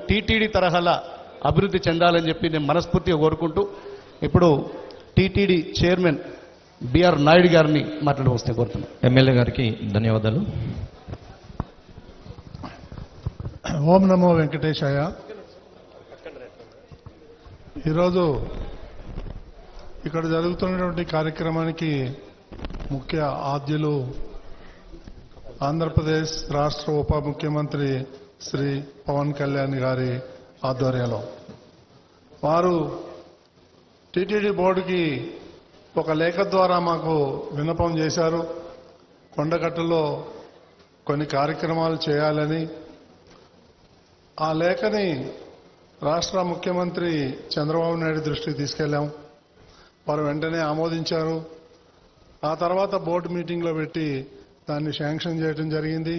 TTD తరహాల అభివృద్ధి చెందాలని చెప్పి నేను మనస్ఫూర్తిగా కోరుకుంటూ ఇప్పుడు టీటీడీ చైర్మన్ బిఆర్ నాయుడు గారిని మాట్లాడవలసిందిగా కోరుతున్నాను. ఎమ్మెల్యే గారికి ధన్యవాదాలు. ఓం నమో వెంకటేశాయ. ఈరోజు ఇక్కడ జరుగుతున్నటువంటి కార్యక్రమానికి ముఖ్య ఆద్యులు ఆంధ్రప్రదేశ్ రాష్ట్ర ఉప ముఖ్యమంత్రి శ్రీ పవన్ కళ్యాణ్ గారి ఆధ్వర్యంలో వారు టీటీడీ బోర్డుకి ఒక లేఖ ద్వారా మాకు విన్నపం చేశారు. కొండగట్టులో కొన్ని కార్యక్రమాలు చేయాలని. ఆ లేఖని రాష్ట్ర ముఖ్యమంత్రి చంద్రబాబు నాయుడు దృష్టికి తీసుకెళ్లాం. వారు వెంటనే ఆమోదించారు. ఆ తర్వాత బోర్డు మీటింగ్లో పెట్టి దాన్ని శాంక్షన్ చేయడం జరిగింది.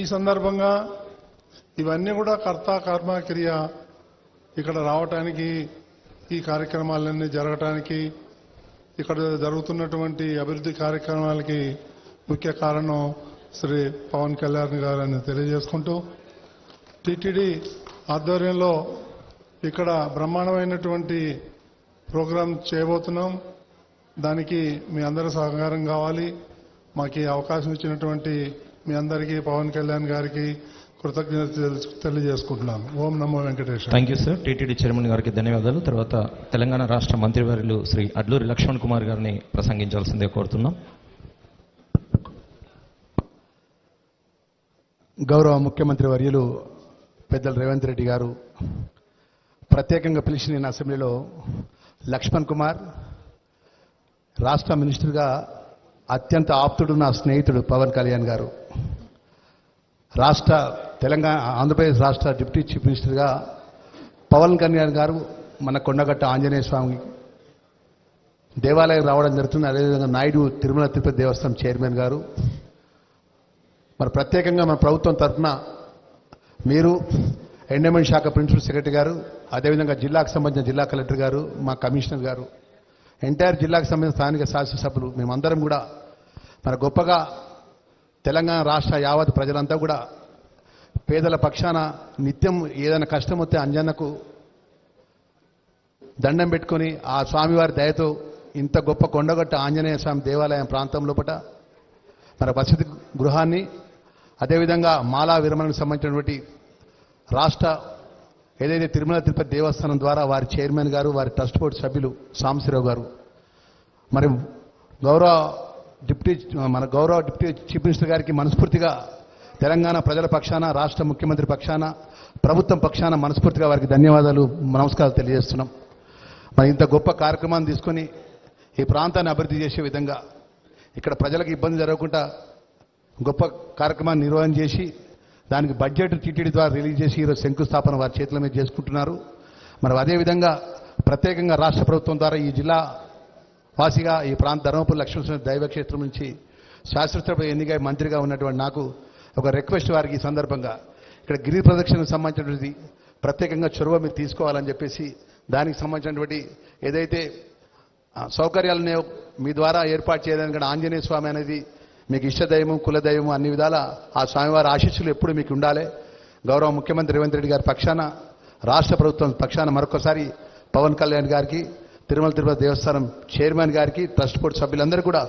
ఈ సందర్భంగా ఇవన్నీ కూడా కర్త కర్మ క్రియ ఇక్కడ రావటానికి, ఈ కార్యక్రమాలన్నీ జరగటానికి, ఇక్కడ జరుగుతున్నటువంటి అభివృద్ధి కార్యక్రమాలకి ముఖ్య కారణం శ్రీ పవన్ కళ్యాణ్ గారని తెలియజేసుకుంటూ, టీటీడీ ఆధ్వర్యంలో ఇక్కడ బ్రహ్మాండమైనటువంటి ప్రోగ్రాం చేయబోతున్నాం. దానికి మీ అందరి సహకారం కావాలి. మాకు ఈ అవకాశం ఇచ్చినటువంటి మీ అందరికీ పవన్ కళ్యాణ్ గారికి కృతజ్ఞతలు తెలియజేసుకుంటున్నాను. ఓం నమో Venkateswara. Thank you sir. TTD chairman గారికి ధన్యవాదాలు. తర్వాత తెలంగాణ రాష్ట్ర మంత్రివర్యులు శ్రీ అడ్లూరి లక్ష్మణ్ కుమార్ గారిని ప్రసంగించాల్సిందే కోరుతున్నాం. గౌరవ ముఖ్యమంత్రి వర్యులు పెద్దలు రేవంత్ రెడ్డి గారు ప్రత్యేకంగా పిలిచి నేను అసెంబ్లీలో లక్ష్మణ్ కుమార్ రాష్ట్ర మినిస్టర్గా అత్యంత ఆప్తుడు, నా స్నేహితుడు పవన్ కళ్యాణ్ గారు, తెలంగాణ ఆంధ్రప్రదేశ్ రాష్ట్ర డిప్యూటీ చీఫ్ మినిస్టర్గా పవన్ కళ్యాణ్ గారు మన కొండగట్ట ఆంజనేయ స్వామి దేవాలయం రావడం జరుగుతుంది. అదేవిధంగా నాయుడు తిరుమల తిరుపతి దేవస్థానం చైర్మన్ గారు, మరి ప్రత్యేకంగా మన ప్రభుత్వం తరఫున మీరు ఎండోమెంట్ శాఖ ప్రిన్సిపల్ సెక్రటరీ గారు, అదేవిధంగా జిల్లాకు సంబంధించిన జిల్లా కలెక్టర్ గారు, మా కమిషనర్ గారు, ఎంటైర్ జిల్లాకు సంబంధించిన స్థానిక శాసనసభ్యులు, మేమందరం కూడా మన గొప్పగా తెలంగాణ రాష్ట్ర యావత్ ప్రజలంతా కూడా పేదల పక్షాన నిత్యం ఏదైనా కష్టం వస్తే అంజన్నకు దండం పెట్టుకొని ఆ స్వామివారి దయతో ఇంత గొప్ప కొండగట్ట ఆంజనేయ స్వామి దేవాలయం ప్రాంతం లోపల మన వసతి గృహాన్ని, అదేవిధంగా మాలా విరమణకు సంబంధించినటువంటి రాష్ట్ర ఏదైతే తిరుమల తిరుపతి దేవస్థానం ద్వారా వారి చైర్మన్ గారు, వారి ట్రస్ట్ బోర్డు సభ్యులు సాంబశివరావు గారు, మరి గౌరవ డిప్యూటీ చీఫ్ మినిస్టర్ గారికి మనస్ఫూర్తిగా తెలంగాణ ప్రజల పక్షాన, రాష్ట్ర ముఖ్యమంత్రి పక్షాన, ప్రభుత్వం పక్షాన మనస్ఫూర్తిగా వారికి ధన్యవాదాలు, నమస్కారాలు తెలియజేస్తున్నాం. మరి ఇంత గొప్ప కార్యక్రమాన్ని తీసుకొని ఈ ప్రాంతాన్ని అభివృద్ధి చేసే విధంగా ఇక్కడ ప్రజలకు ఇబ్బంది జరగకుండా గొప్ప కార్యక్రమాన్ని నిర్వహణ చేసి దానికి బడ్జెట్ టీటీడీ ద్వారా రిలీజ్ చేసి ఈరోజు శంకుస్థాపన వారి చేతుల మీద చేసుకుంటున్నారు. మరి అదేవిధంగా ప్రత్యేకంగా రాష్ట్ర ప్రభుత్వం ద్వారా ఈ జిల్లా వాసిగా ఈ ప్రాంత ధర్మపురి లక్ష్మణ దైవక్షేత్రం నుంచి శాశ్వత ఎన్నికై మంత్రిగా ఉన్నటువంటి నాకు ఒక రిక్వెస్ట్ వారికి ఈ సందర్భంగా ఇక్కడ గిరి ప్రదక్షిణకు సంబంధించినటువంటి ప్రత్యేకంగా చొరవ మీరు తీసుకోవాలని చెప్పేసి దానికి సంబంధించినటువంటి ఏదైతే సౌకర్యాలనే మీ ద్వారా ఏర్పాటు చేయడానికి ఆంజనేయ స్వామి అనేది మీకు ఇష్టదైవం, కులదైవం, అన్ని విధాల ఆ స్వామివారి ఆశీస్సులు ఎప్పుడు మీకు ఉండాలి. గౌరవ ముఖ్యమంత్రి రేవంత్ రెడ్డి గారి పక్షాన, రాష్ట్ర ప్రభుత్వం పక్షాన మరొకసారి పవన్ కళ్యాణ్ గారికి, తిరుమల తిరుపతి దేవస్థానం చైర్మన్ గారికి, ట్రస్ట్ బోర్డు సభ్యులందరూ కూడా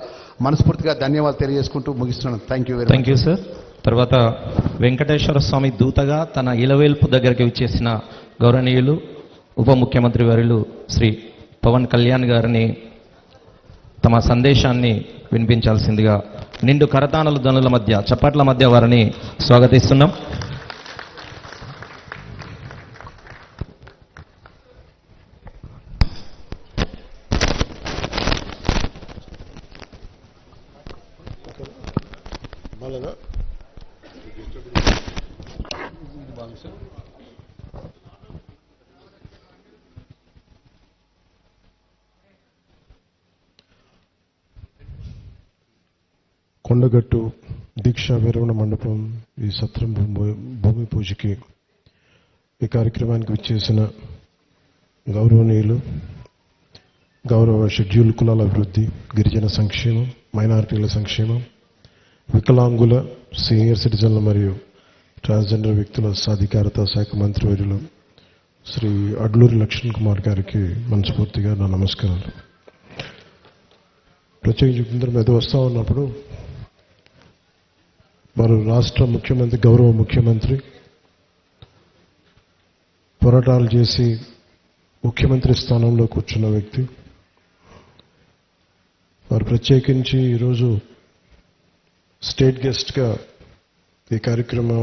మనస్ఫూర్తిగా ధన్యవాదాలు తెలియజేసుకుంటూ ముగిస్తున్నాను. Thank you sir. తర్వాత వెంకటేశ్వర స్వామి దూతగా తన ఇలవేల్పు దగ్గరికి వచ్చేసిన గౌరవనీయులు ఉప ముఖ్యమంత్రి వర్యులు శ్రీ పవన్ కళ్యాణ్ గారిని తమ సందేశాన్ని వినిపించాల్సిందిగా నిండు కరతాళాల ధ్వనుల మధ్య, చప్పట్ల మధ్య వారిని స్వాగతిస్తున్నాం. కొండగట్టు దీక్షా విరమణ మండపం ఈ సత్రం భూమి పూజకి ఈ కార్యక్రమానికి విచ్చేసిన గౌరవనీయులు, గౌరవ షెడ్యూల్ కులాల అభివృద్ధి, గిరిజన సంక్షేమం, మైనారిటీల సంక్షేమం, వికలాంగుల, సీనియర్ సిటిజన్ల మరియు ట్రాన్స్జెండర్ వ్యక్తుల సాధికారత శాఖ మంత్రివర్యులు శ్రీ అడ్లూరి లక్ష్మణ్ కుమార్ గారికి మనస్ఫూర్తిగా నా నమస్కారాలు. ప్రత్యేకించి మీద వస్తూ ఉన్నప్పుడు వారు రాష్ట్ర ముఖ్యమంత్రి, గౌరవ ముఖ్యమంత్రి పోరాటాలు చేసి ముఖ్యమంత్రి స్థానంలో కూర్చున్న వ్యక్తి. వారు ప్రత్యేకించి ఈరోజు స్టేట్ గెస్ట్గా ఈ కార్యక్రమం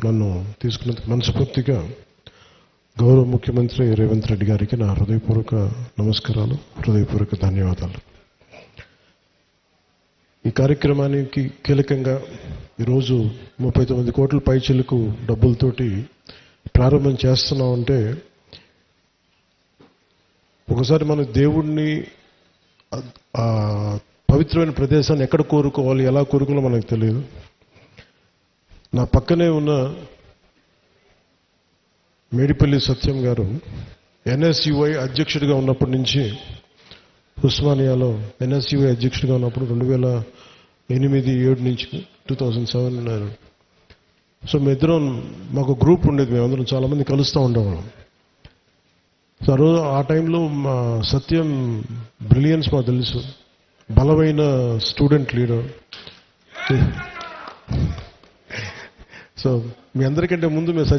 నన్ను తీసుకున్నందుకు మనస్ఫూర్తిగా గౌరవ ముఖ్యమంత్రి రేవంత్ రెడ్డి గారికి నా హృదయపూర్వక నమస్కారాలు, హృదయపూర్వక ధన్యవాదాలు. ఈ కార్యక్రమానికి కీలకంగా ఈరోజు 39 కోట్ల పైచిలకు డబ్బులతోటి ప్రారంభం చేస్తున్నామంటే ఒకసారి మన దేవుణ్ణి పవిత్రమైన ప్రదేశాన్ని ఎక్కడ కోరుకోవాలి, ఎలా కోరుకోవాలో మనకు తెలియదు. నా పక్కనే ఉన్న మేడిపల్లి సత్యం గారు ఎన్ఎస్యుఐ అధ్యక్షుడిగా ఉన్నప్పటి నుంచి ఉస్మానియాలో ఎన్ఎస్యుఐ అధ్యక్షుడిగా ఉన్నప్పుడు 2008-7 నుంచి 2007 ఉన్నారు. సో మేమిద్దరం మాకు గ్రూప్ ఉండేది, మేమందరం చాలామంది కలుస్తూ ఉండేవాళ్ళం. సో ఆ టైంలో మా సత్యం బ్రిలియన్స్ మాకు తెలుసు, బలమైన స్టూడెంట్ లీడర్. సో మీ అందరికంటే ముందు మేము